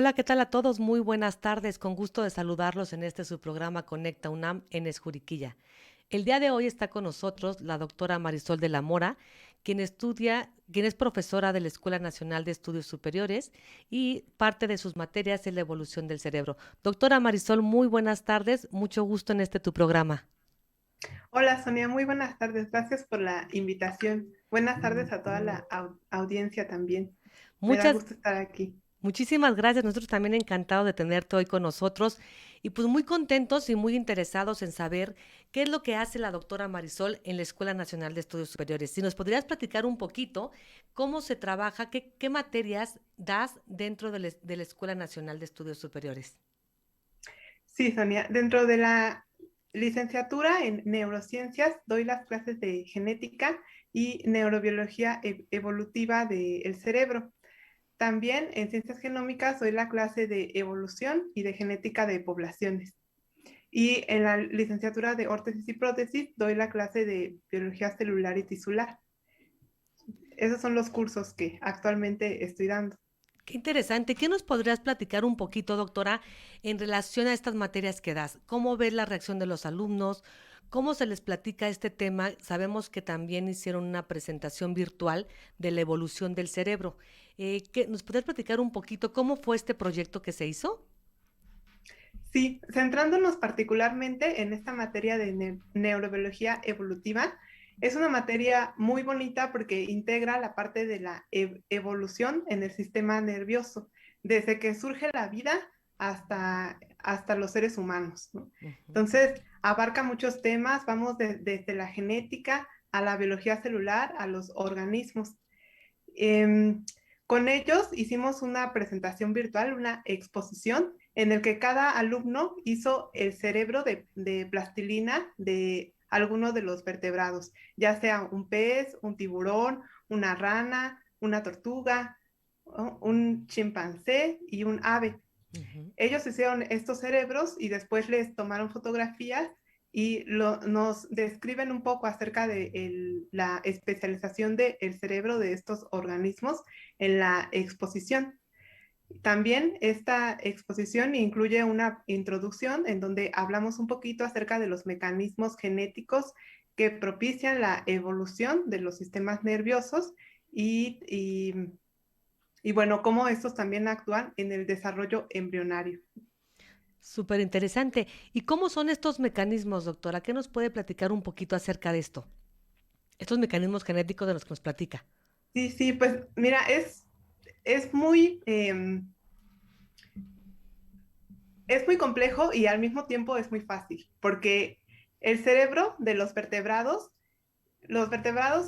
Hola, ¿qué tal a todos? Muy buenas tardes. Con gusto de saludarlos en este su programa Conecta UNAM en Esjuriquilla. El día de hoy está con nosotros la doctora Marisol de la Mora, quien es profesora de la Escuela Nacional de Estudios Superiores y parte de sus materias es la evolución del cerebro. Doctora Marisol, muy buenas tardes. Mucho gusto en este tu programa. Hola Sonia, muy buenas tardes. Gracias por la invitación. Buenas tardes a toda la audiencia también. Me da Muchas gusto estar aquí. Muchísimas gracias. Nosotros también encantados de tenerte hoy con nosotros y pues muy contentos y muy interesados en saber qué es lo que hace la doctora Marisol en la Escuela Nacional de Estudios Superiores. Si nos podrías platicar un poquito cómo se trabaja, qué materias das dentro de la Escuela Nacional de Estudios Superiores. Sí, Sonia, dentro de la licenciatura en neurociencias doy las clases de genética y neurobiología evolutiva del cerebro. También en ciencias genómicas doy la clase de evolución y de genética de poblaciones. Y en la licenciatura de órtesis y prótesis doy la clase de biología celular y tisular. Esos son los cursos que actualmente estoy dando. Qué interesante. ¿Qué nos podrías platicar un poquito, doctora, en relación a estas materias que das? ¿Cómo ves la reacción de los alumnos? ¿Cómo se les platica este tema? Sabemos que también hicieron una presentación virtual de la evolución del cerebro. ¿Nos podrías platicar un poquito cómo fue este proyecto que se hizo? Sí, centrándonos particularmente en esta materia de neurobiología evolutiva, es una materia muy bonita porque integra la parte de la evolución en el sistema nervioso, desde que surge la vida hasta los seres humanos, ¿no? Ujú. Entonces, abarca muchos temas, vamos desde la genética a la biología celular, a los organismos. Em, con ellos hicimos una presentación virtual, una exposición en el que cada alumno hizo el cerebro de plastilina de alguno de los vertebrados, ya sea un pez, un tiburón, una rana, una tortuga, ¿no? Un chimpancé y un ave. Ujú. Ellos hicieron estos cerebros y después les tomaron fotografías y nos describen un poco acerca de la especialización del cerebro de estos organismos en la exposición. También esta exposición incluye una introducción en donde hablamos un poquito acerca de los mecanismos genéticos que propician la evolución de los sistemas nerviosos y bueno, cómo estos también actúan en el desarrollo embrionario. Súper interesante. ¿Y cómo son estos mecanismos, doctora? ¿Qué nos puede platicar un poquito acerca de esto? Estos mecanismos genéticos de los que nos platica. Sí, sí, pues mira, es muy, es muy complejo y al mismo tiempo es muy fácil, porque el cerebro de los vertebrados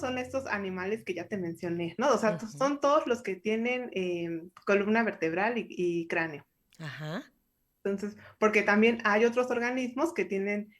son estos animales que ya te mencioné, ¿no? O sea, Ujú. son todos los que tienen columna vertebral y cráneo. Ajá. Entonces, porque también hay otros organismos que tienen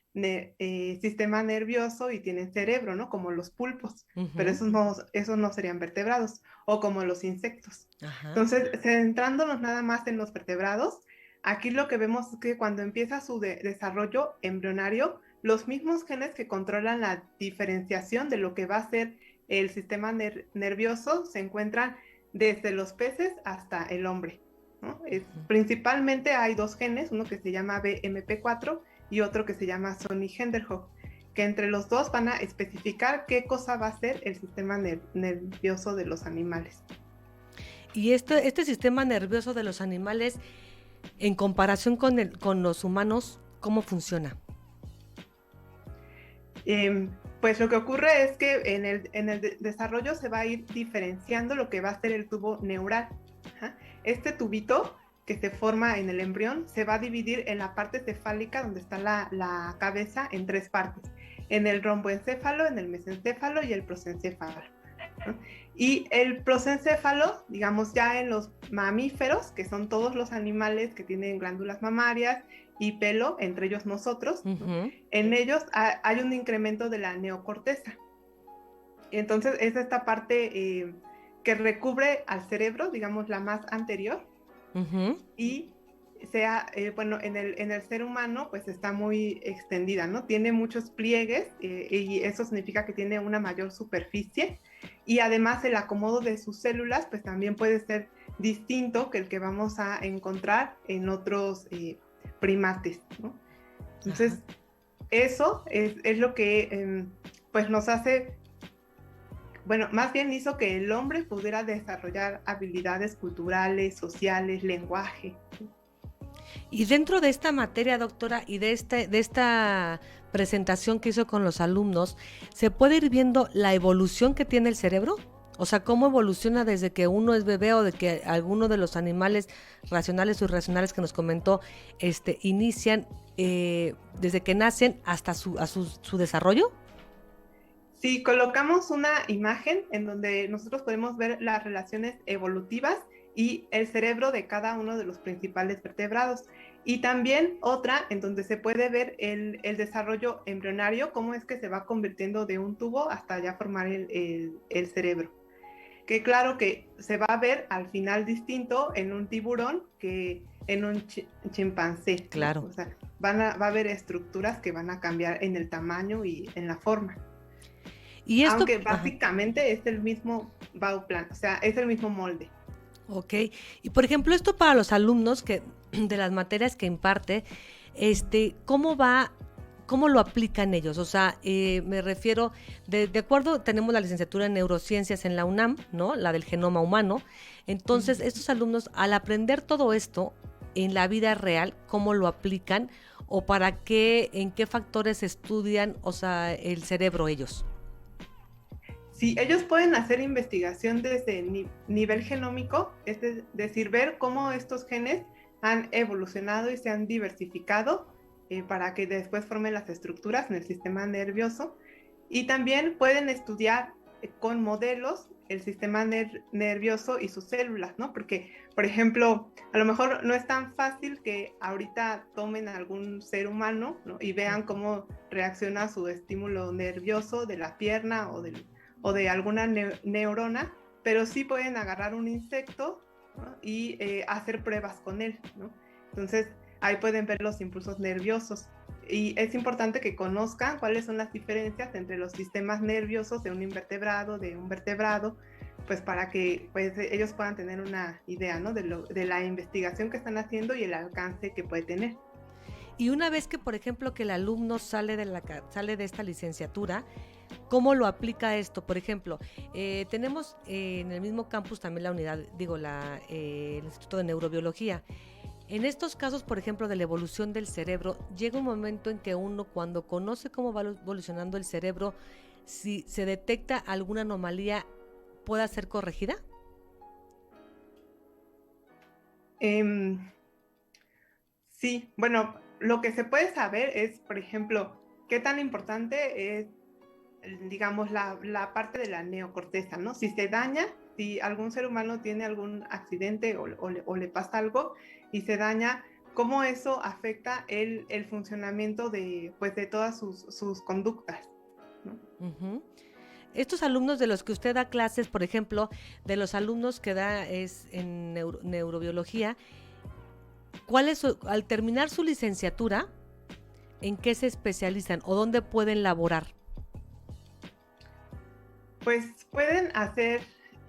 sistema nervioso y tienen cerebro, ¿no? Como los pulpos, pero Ujú. esos no serían vertebrados, o como los insectos. Ajá. Entonces, centrándonos nada más en los vertebrados, aquí lo que vemos es que cuando empieza su desarrollo embrionario, los mismos genes que controlan la diferenciación de lo que va a ser el sistema nervioso se encuentran desde los peces hasta el hombre, ¿no? Principalmente hay dos genes, uno que se llama BMP4 y otro que se llama Sony Henderhook, que entre los dos van a especificar qué cosa va a ser el sistema nervioso de los animales. Y este sistema nervioso de los animales, en comparación con los humanos, ¿cómo funciona? Pues lo que ocurre es que en el desarrollo se va a ir diferenciando lo que va a ser el tubo neural. Ajá. Este tubito que se forma en el embrión se va a dividir en la parte cefálica, donde está la cabeza, en tres partes: en el romboencéfalo, en el mesencéfalo y el prosencéfalo, ¿no? Y el prosencéfalo, digamos, ya en los mamíferos, que son todos los animales que tienen glándulas mamarias y pelo, entre ellos nosotros, ¿no? Ujú. En ellos hay un incremento de la neocorteza. Entonces es esta parte que recubre al cerebro, digamos la más anterior, Ujú. y sea, bueno, en el ser humano pues está muy extendida, ¿no? Tiene muchos pliegues y eso significa que tiene una mayor superficie y además el acomodo de sus células pues también puede ser distinto que el que vamos a encontrar en otros primates, ¿no? Ajá. Entonces, eso es lo que pues nos hace, bueno, más bien hizo que el hombre pudiera desarrollar habilidades culturales, sociales, lenguaje. Y dentro de esta materia, doctora, y de esta presentación que hizo con los alumnos, ¿se puede ir viendo la evolución que tiene el cerebro? O sea, cómo evoluciona desde que uno es bebé o de que alguno de los animales racionales o irracionales que nos comentó inician desde que nacen hasta su desarrollo. Si colocamos una imagen en donde nosotros podemos ver las relaciones evolutivas y el cerebro de cada uno de los principales vertebrados. Y también otra en donde se puede ver el desarrollo embrionario, cómo es que se va convirtiendo de un tubo hasta ya formar el cerebro. Que claro que se va a ver al final distinto en un tiburón que en un chimpancé, ¿no? Claro. O sea, va a haber estructuras que van a cambiar en el tamaño y en la forma. Y esto, Aunque ajá, básicamente es el mismo Bauplan, o sea, es el mismo molde. ok. Y por ejemplo, esto para los alumnos que de las materias que imparte, ¿cómo va, cómo lo aplican ellos? O sea, me refiero, de acuerdo, tenemos la licenciatura en neurociencias en la UNAM, ¿no? La del genoma humano. Entonces, estos alumnos, al aprender todo esto en la vida real, ¿cómo lo aplican? ¿O para qué, en qué factores estudian, o sea, el cerebro ellos? Sí, ellos pueden hacer investigación desde nivel genómico, es decir, ver cómo estos genes han evolucionado y se han diversificado para que después formen las estructuras en el sistema nervioso. Y también pueden estudiar con modelos el sistema nervioso y sus células, ¿no? Porque, por ejemplo, a lo mejor no es tan fácil que ahorita tomen algún ser humano, ¿no? Y vean cómo reacciona su estímulo nervioso de la pierna o de alguna neurona, pero sí pueden agarrar un insecto, ¿no? Y hacer pruebas con él, ¿no? Entonces, ahí pueden ver los impulsos nerviosos. Y es importante que conozcan cuáles son las diferencias entre los sistemas nerviosos de un invertebrado, de un vertebrado, pues para que pues, ellos puedan tener una idea, ¿no? De la investigación que están haciendo y el alcance que puede tener. Y una vez que, por ejemplo, que el alumno sale de esta licenciatura, ¿cómo lo aplica esto? Por ejemplo, tenemos en el mismo campus también la unidad, digo, el Instituto de Neurobiología. En estos casos, por ejemplo, de la evolución del cerebro, llega un momento en que uno, cuando conoce cómo va evolucionando el cerebro, si se detecta alguna anomalía, ¿pueda ser corregida? Eh, sí, bueno, lo que se puede saber es, por ejemplo, qué tan importante es, digamos, la parte de la neocorteza, ¿no? Si se daña, si algún ser humano tiene algún accidente o le pasa algo y se daña, cómo eso afecta el funcionamiento de, pues, de todas sus conductas, ¿no? Ujú. Estos alumnos de los que usted da clases, por ejemplo, de los alumnos que da es en neurobiología, al terminar su licenciatura, en qué se especializan o dónde pueden laborar? Pues pueden hacer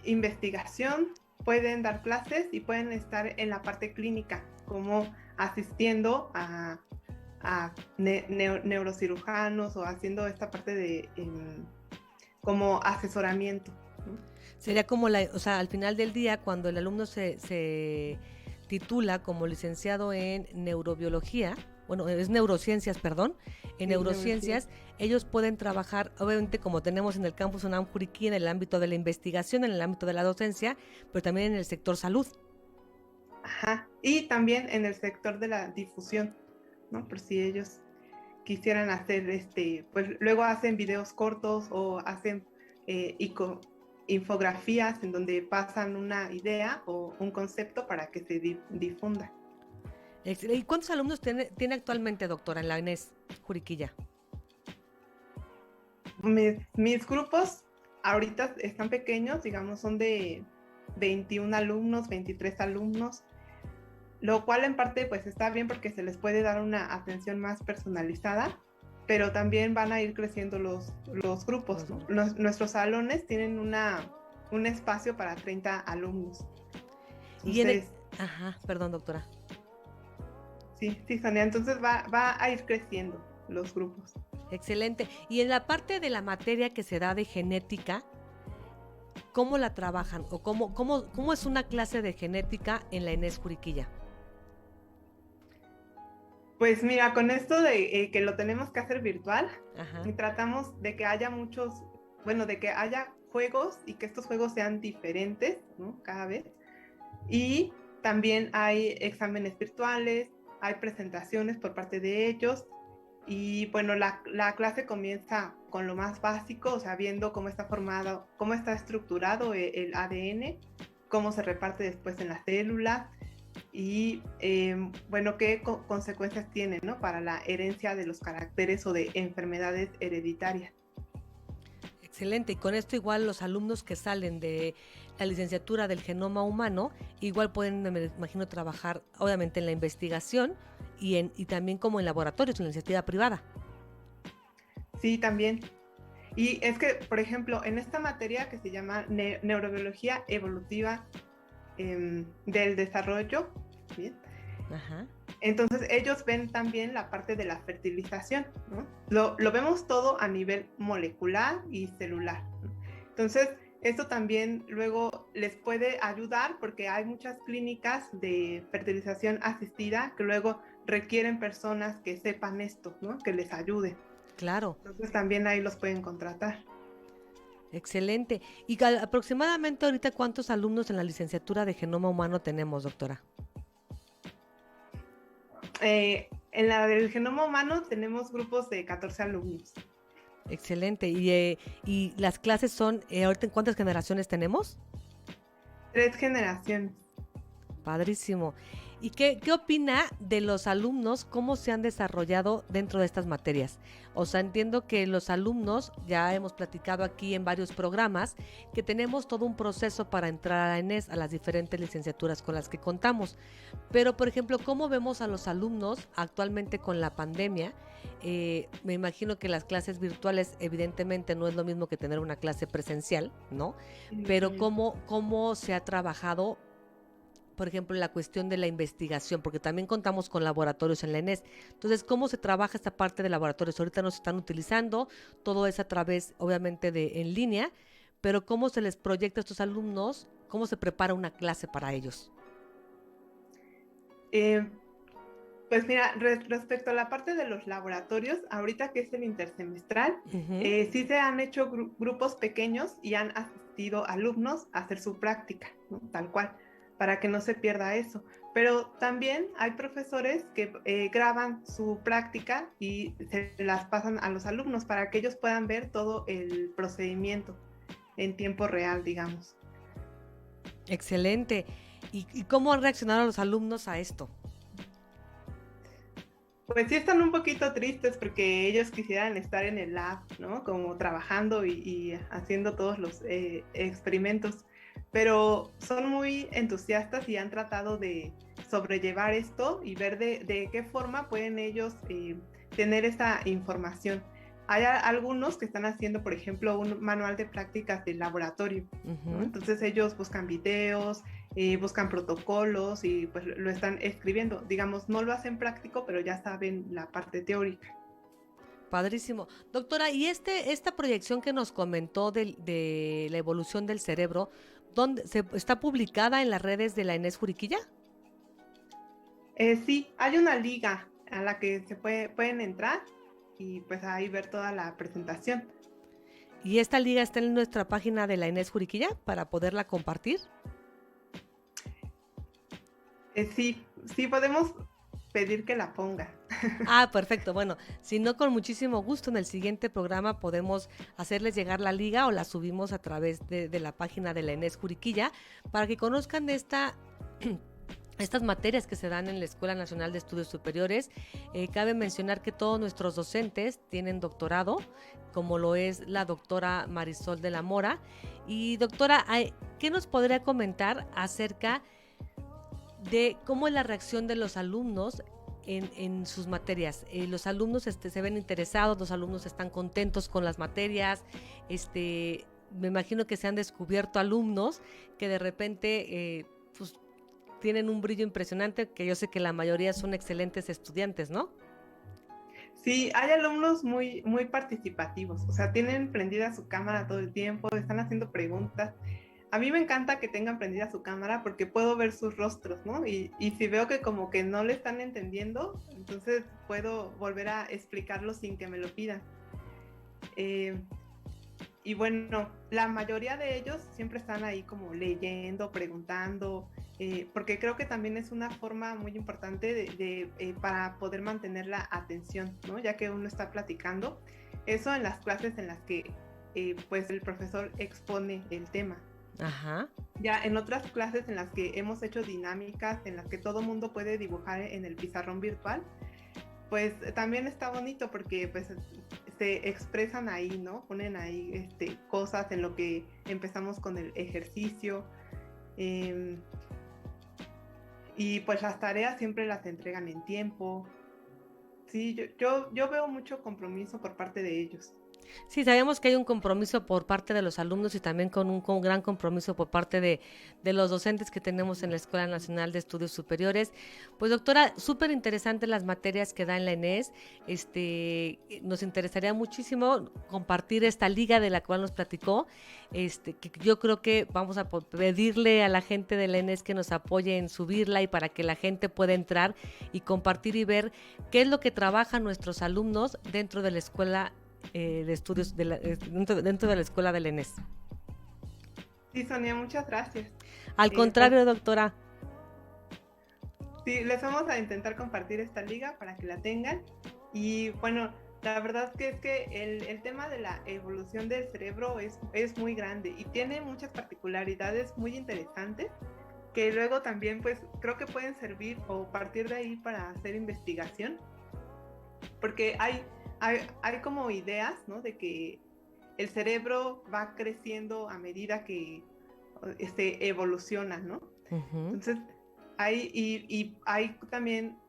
investigación, pueden dar clases y pueden estar en la parte clínica, como asistiendo a neurocirujanos o haciendo esta parte de como asesoramiento, ¿no? Sería como o sea, al final del día, cuando el alumno se titula como licenciado en neurobiología, bueno, es neurociencias, perdón, en Sí, neurociencia. neurociencias, ellos pueden trabajar, obviamente, como tenemos en el campus UNAM Juriquí, en el ámbito de la investigación, en el ámbito de la docencia, pero también en el sector salud. Ajá. Y también en el sector de la difusión, ¿no? Por si ellos quisieran hacer pues luego hacen videos cortos o hacen infografías en donde pasan una idea o un concepto para que se difunda. ¿Y cuántos alumnos tiene actualmente, doctora, en la ENES Juriquilla? Mis grupos ahorita están pequeños, digamos, son de 21 alumnos, 23 alumnos. lo cual en parte pues está bien porque se les puede dar una atención más personalizada, pero también van a ir creciendo los grupos, ¿no? Nuestros salones tienen un espacio para 30 alumnos. Entonces, Ajá, perdón, doctora. sí, Sonia, entonces va a ir creciendo los grupos. Excelente. Y en la parte de la materia que se da de genética, ¿cómo la trabajan? ¿O cómo es una clase de genética en la Inés Juriquilla? Pues mira, con esto de que lo tenemos que hacer virtual, Ajá. y tratamos de que haya de que haya juegos y que estos juegos sean diferentes, ¿no? Cada vez. Y también hay exámenes virtuales, hay presentaciones por parte de ellos. Y bueno, la clase comienza con lo más básico, o sea, viendo cómo está formado, cómo está estructurado el ADN, cómo se reparte después en las células y, bueno, qué consecuencias tiene, ¿no? Para la herencia de los caracteres o de enfermedades hereditarias. Excelente. Y con esto igual los alumnos que salen de la licenciatura del genoma humano, igual pueden, me imagino, trabajar obviamente en la investigación y también como en laboratorios, en la iniciativa privada. Sí, también. Y es que, por ejemplo, en esta materia que se llama neurobiología evolutiva del desarrollo, ¿bien? Ajá. Entonces ellos ven también la parte de la fertilización, ¿no? Lo vemos todo a nivel molecular y celular, ¿no? Entonces, esto también luego les puede ayudar porque hay muchas clínicas de fertilización asistida que luego requieren personas que sepan esto, ¿no? Que les ayude. Claro. Entonces también ahí los pueden contratar. Excelente. ¿Y aproximadamente ahorita cuántos alumnos en la licenciatura de genoma humano tenemos, doctora? En la del genoma humano tenemos grupos de 14 alumnos. Excelente. ¿Y las clases son, ahorita en cuántas generaciones tenemos? 3 generaciones. Padrísimo. ¿Y qué opina de los alumnos, cómo se han desarrollado dentro de estas materias? O sea, entiendo que los alumnos, ya hemos platicado aquí en varios programas, que tenemos todo un proceso para entrar a la ENES, a las diferentes licenciaturas con las que contamos. Pero, por ejemplo, ¿cómo vemos a los alumnos actualmente con la pandemia? Me imagino que las clases virtuales evidentemente no es lo mismo que tener una clase presencial, ¿no? Pero ¿cómo se ha trabajado, por ejemplo, la cuestión de la investigación? Porque también contamos con laboratorios en la ENES. Entonces, ¿cómo se trabaja esta parte de laboratorios? Ahorita no se están utilizando, todo es a través, obviamente, en línea, pero ¿cómo se les proyecta a estos alumnos? ¿Cómo se prepara una clase para ellos? Pues mira, respecto a la parte de los laboratorios, ahorita que es el intersemestral, sí se han hecho grupos pequeños y han asistido alumnos a hacer su práctica, ¿no? Tal cual, para que no se pierda eso. Pero también hay profesores que graban su práctica y se las pasan a los alumnos para que ellos puedan ver todo el procedimiento en tiempo real, digamos. Excelente. ¿Y cómo han reaccionado los alumnos a esto? Pues sí están un poquito tristes porque ellos quisieran estar en el lab, ¿no? Como trabajando y haciendo todos los experimentos, pero son muy entusiastas y han tratado de sobrellevar esto y ver de qué forma pueden ellos tener esta información. Hay algunos que están haciendo, por ejemplo, un manual de prácticas de laboratorio, ¿no? Entonces ellos buscan videos, buscan protocolos y pues lo están escribiendo. Digamos, no lo hacen práctico, pero ya saben la parte teórica. Padrísimo. Doctora, ¿y esta proyección que nos comentó de la evolución del cerebro, ¿dónde está publicada en las redes de la Inés Juriquilla? Sí, hay una liga a la que pueden entrar y pues ahí ver toda la presentación. ¿Y esta liga está en nuestra página de la Inés Juriquilla para poderla compartir? Sí podemos pedir que la ponga. Ah, perfecto. Bueno, si no, con muchísimo gusto en el siguiente programa podemos hacerles llegar la liga o la subimos a través de la página de la Inés Juriquilla para que conozcan estas materias que se dan en la Escuela Nacional de Estudios Superiores. Cabe mencionar que todos nuestros docentes tienen doctorado, como lo es la doctora Marisol de la Mora. Y doctora, ¿qué nos podría comentar acerca de cómo es la reacción de los alumnos en sus materias. Los alumnos se ven interesados, los alumnos están contentos con las materias. Me imagino que se han descubierto alumnos que de repente pues, tienen un brillo impresionante, que yo sé que la mayoría son excelentes estudiantes, ¿no? Sí, hay alumnos muy participativos, o sea, tienen prendida su cámara todo el tiempo, están haciendo preguntas. A mí me encanta que tengan prendida su cámara porque puedo ver sus rostros, ¿no? Y si veo que como que no le están entendiendo, entonces puedo volver a explicarlo sin que me lo pidan. Eh, y bueno, la mayoría de ellos siempre están ahí como leyendo, preguntando, porque creo que también es una forma muy importante para poder mantener la atención, ¿no? Ya que uno está platicando. Eso en las clases en las que pues el profesor expone el tema. Ajá. Ya en otras clases en las que hemos hecho dinámicas, en las que todo mundo puede dibujar en el pizarrón virtual, pues también está bonito porque pues se expresan ahí, ¿no? Ponen ahí cosas en lo que empezamos con el ejercicio. Y pues las tareas siempre las entregan en tiempo. Sí, yo veo mucho compromiso por parte de ellos. Sí, sabemos que hay un compromiso por parte de los alumnos y también con gran compromiso por parte de los docentes que tenemos en la Escuela Nacional de Estudios Superiores. Pues doctora, súper interesante las materias que da en la ENES. Nos interesaría muchísimo compartir esta liga de la cual nos platicó. Que yo creo que vamos a pedirle a la gente de la ENES que nos apoye en subirla y para que la gente pueda entrar y compartir y ver qué es lo que trabajan nuestros alumnos dentro de la escuela de estudios dentro de la escuela del ENES. Sí, Sonia, muchas gracias. Al contrario, doctora. Sí, les vamos a intentar compartir esta liga para que la tengan. Y bueno, la verdad que es que el tema de la evolución del cerebro es muy grande y tiene muchas particularidades muy interesantes que luego también pues creo que pueden servir o partir de ahí para hacer investigación. Porque hay como ideas, ¿no? De que el cerebro va creciendo a medida que evoluciona, ¿no? Uh-huh. Entonces, hay también,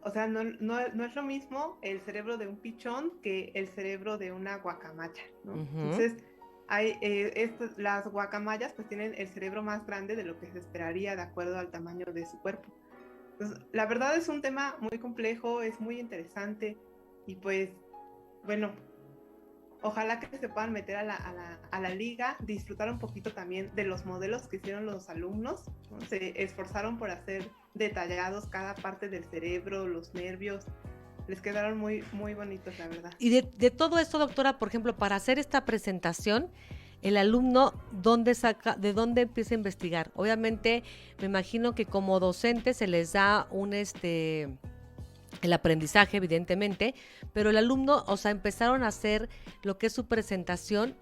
o sea, no es lo mismo el cerebro de un pichón que el cerebro de una guacamaya, ¿no? Uh-huh. Entonces, las guacamayas pues tienen el cerebro más grande de lo que se esperaría de acuerdo al tamaño de su cuerpo. Entonces, la verdad es un tema muy complejo, es muy interesante y pues, bueno, ojalá que se puedan meter a la liga, disfrutar un poquito también de los modelos que hicieron los alumnos, ¿no? Se esforzaron por hacer detallados cada parte del cerebro, los nervios, les quedaron muy bonitos, la verdad. Y de todo esto, doctora, por ejemplo, para hacer esta presentación, el alumno, ¿de dónde empieza a investigar? Obviamente, me imagino que como docente se les da el aprendizaje, evidentemente, pero el alumno, o sea, empezaron a hacer lo que es su presentación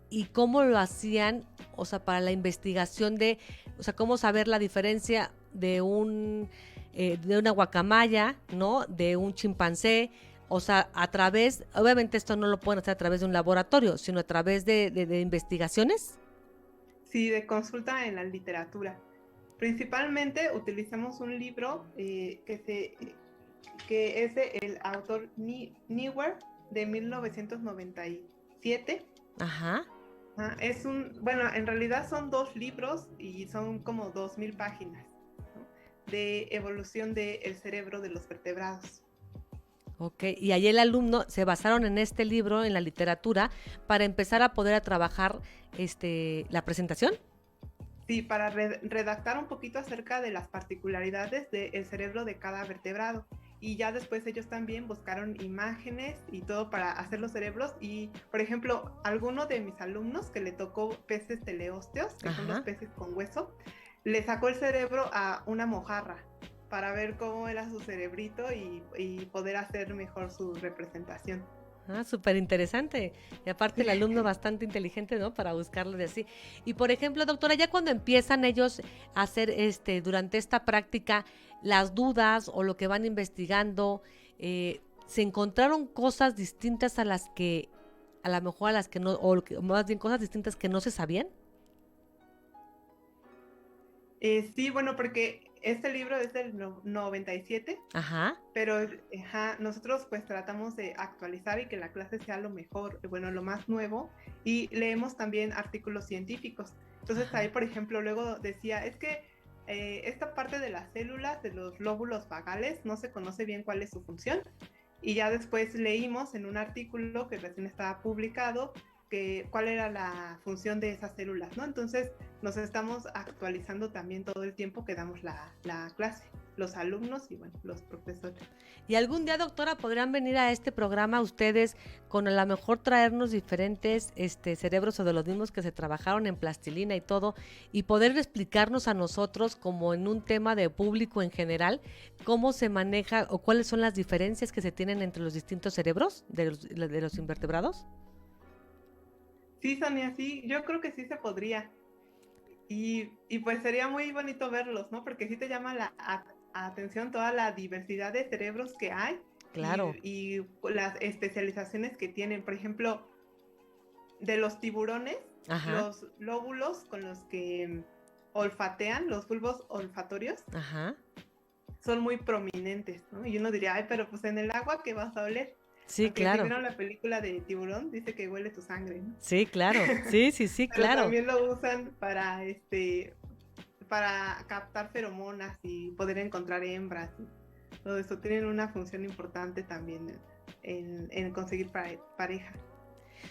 y cómo lo hacían, o sea, para la investigación o sea, cómo saber la diferencia de una guacamaya, ¿no? De un chimpancé, o sea, obviamente esto no lo pueden hacer a través de un laboratorio, sino a través de investigaciones. Sí, de consulta en la literatura. Principalmente utilizamos un libro que es el autor Neuer de 1997. Ajá. Bueno, en realidad son 2 libros y son como 2000 páginas, ¿no? De evolución del cerebro de los vertebrados. Ok, y ahí el alumno se basaron en este libro, en la literatura, para empezar a poder trabajar la presentación. Sí, para redactar un poquito acerca de las particularidades del cerebro de cada vertebrado. Y ya después ellos también buscaron imágenes y todo para hacer los cerebros. Y, por ejemplo, alguno de mis alumnos que le tocó peces teleósteos, que son los peces con hueso, le sacó el cerebro a una mojarra para ver cómo era su cerebrito y poder hacer mejor su representación. Súper interesante. Y aparte el alumno bastante inteligente, ¿no? Para buscarlo de así. Y por ejemplo, doctora, ya cuando empiezan ellos a hacer durante esta práctica, las dudas o lo que van investigando, ¿se encontraron cosas distintas a las que, a lo mejor a las que no, o más bien cosas distintas que no se sabían? Sí, bueno, porque este libro es del 97, Ajá. pero nosotros pues tratamos de actualizar y que la clase sea lo mejor, bueno, lo más nuevo, y leemos también artículos científicos. Entonces ahí, Ajá. por ejemplo, luego decía, es que esta parte de las células, de los lóbulos vagales, no se conoce bien cuál es su función, y ya después leímos en un artículo que recién estaba publicado cuál era la función de esas células, ¿no? Entonces nos estamos actualizando también todo el tiempo que damos la clase, los alumnos y bueno, los profesores. Y algún día, doctora, podrían venir a este programa ustedes con a lo mejor traernos diferentes cerebros o de los mismos que se trabajaron en plastilina y todo, y poder explicarnos a nosotros, como en un tema de público en general, cómo se maneja o cuáles son las diferencias que se tienen entre los distintos cerebros de los invertebrados. Sí, Sonia, sí, yo creo que sí se podría. Y pues sería muy bonito verlos, ¿no? Porque sí te llama atención toda la diversidad de cerebros que hay Claro. y las especializaciones que tienen. Por ejemplo, de los tiburones, Ajá. los lóbulos con los que olfatean, los bulbos olfatorios, Ajá. son muy prominentes, ¿no? Y uno diría, ay, pero pues en el agua, ¿qué vas a oler? Sí, Aunque si claro. vieron la película de Tiburón, dice que huele tu sangre, ¿no? Sí, claro. Sí, sí, sí, Pero claro. también lo usan para captar feromonas y poder encontrar hembras. Todo eso tienen una función importante también en conseguir pareja.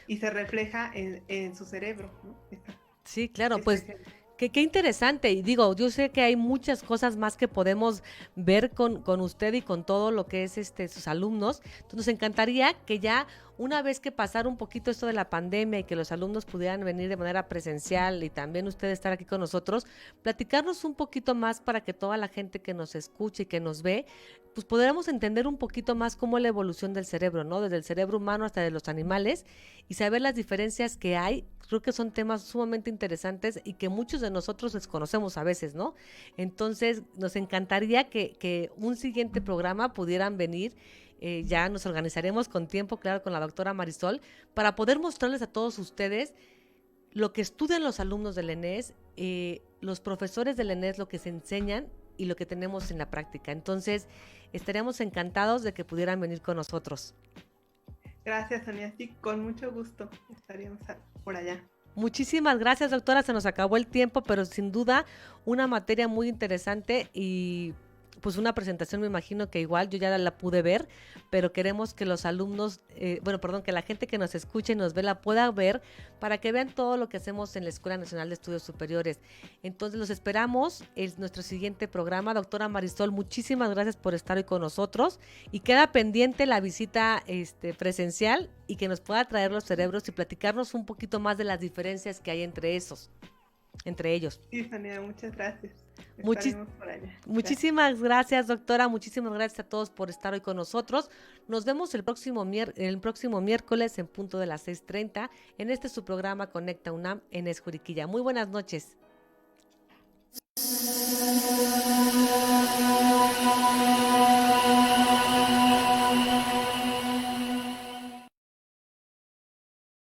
Y se refleja en su cerebro, ¿no? Esta Sí, claro, pues especial. qué interesante. Y digo, yo sé que hay muchas cosas más que podemos ver con usted y con todo lo que es sus alumnos. Entonces nos encantaría que ya una vez que pasara un poquito esto de la pandemia y que los alumnos pudieran venir de manera presencial y también usted estar aquí con nosotros, platicarnos un poquito más para que toda la gente que nos escuche y que nos ve, pues podamos entender un poquito más cómo es la evolución del cerebro, ¿no? Desde el cerebro humano hasta de los animales y saber las diferencias que hay. Creo que son temas sumamente interesantes y que muchos de nosotros desconocemos a veces, ¿no? Entonces, nos encantaría que un siguiente programa pudieran venir. Ya nos organizaremos con tiempo, claro, con la doctora Marisol, para poder mostrarles a todos ustedes lo que estudian los alumnos del ENES, los profesores del ENES, lo que se enseñan y lo que tenemos en la práctica. Entonces, estaríamos encantados de que pudieran venir con nosotros. Gracias, Sonia. Sí, con mucho gusto estaríamos por allá. Muchísimas gracias, doctora. Se nos acabó el tiempo, pero sin duda una materia muy interesante y pues una presentación, me imagino que igual yo ya la pude ver, pero queremos que los alumnos, que la gente que nos escuche y nos ve la pueda ver para que vean todo lo que hacemos en la Escuela Nacional de Estudios Superiores. Entonces los esperamos en nuestro siguiente programa. Doctora Marisol, muchísimas gracias por estar hoy con nosotros y queda pendiente la visita presencial y que nos pueda traer los cerebros y platicarnos un poquito más de las diferencias que hay entre ellos. Sí, Sonia, muchas gracias. Muchis Estaremos por allá. Gracias. Muchísimas gracias, doctora. Muchísimas gracias a todos por estar hoy con nosotros. Nos vemos el próximo miércoles en punto de las 6:30 en su programa Conecta UNAM en Esjuriquilla. Muy buenas noches.